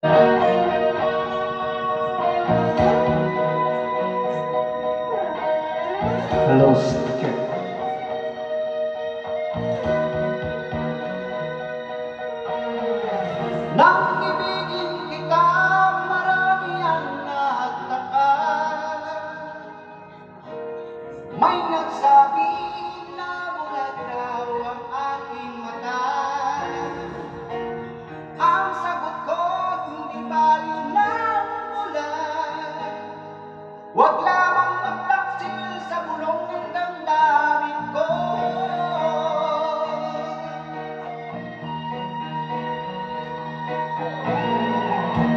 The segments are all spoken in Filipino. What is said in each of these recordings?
Hello, check. Nang ibigin kita, marami ang nagtaka. May nagsabi na bulag raw ang aking mata. Ang sagot ko, hindi bali ng bulag. Huwag lamang magtaksil sa bulong ng damdamin ko.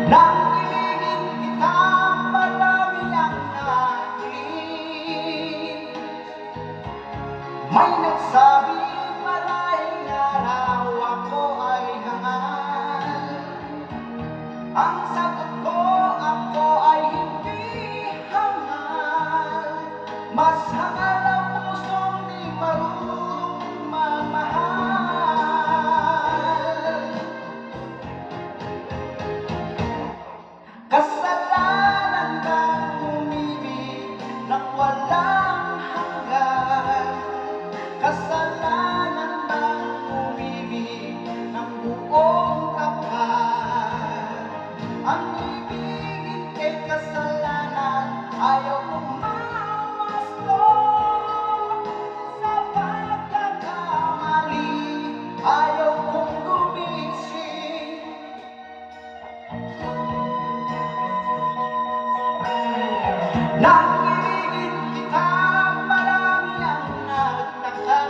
Nang ibigin kita, marami ang nainis. May nagsabi marahil na raw ako ay hangal. Ang sagot ko, ako ay hindi hangal. Mas hangal ang pusong di marunong magmahal. Kasalanan bang umibig ng walang hanggan? Kasalanan bang umibig ng buong kapal? Ang ibigin kay kasalanan, ayaw umawasto sa pagkakamali, ayaw kong gumising. Nang ibigin kita, marami ang nagtaka.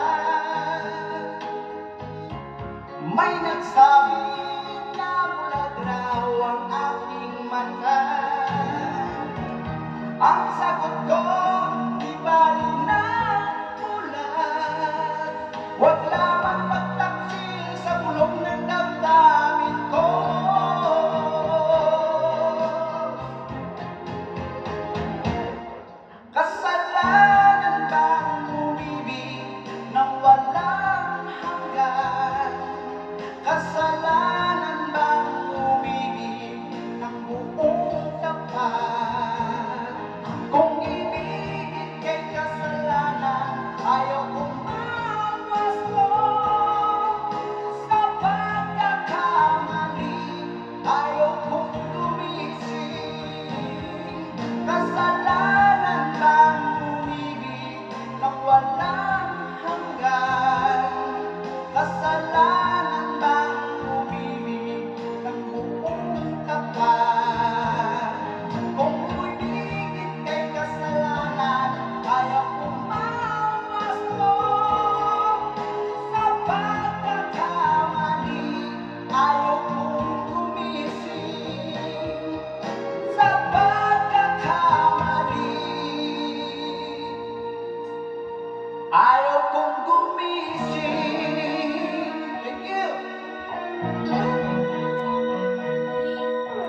May nagsabi na bulag raw ang aking mata. Ang sagot ko, di bali ng bulag. Huwag lamang magtaksil sa bulong ng damdamin ko. Kasalanan bang umibig ng walang hanggan? Kasalanan bang umibig ng buong tapat? Kung ibigin kay kasalanan, ayaw kong mawasto sa pagkakamali, ayaw kong gumising. Kasalanan bang umibig ng walang hanggan? Kasalanan bang umibig ng buong tapat? Kung umibigin kay kasalanan, ayaw umawasto sa pagkakamali, ayaw kong gumising sa pagkakamali, ayaw kong gumising.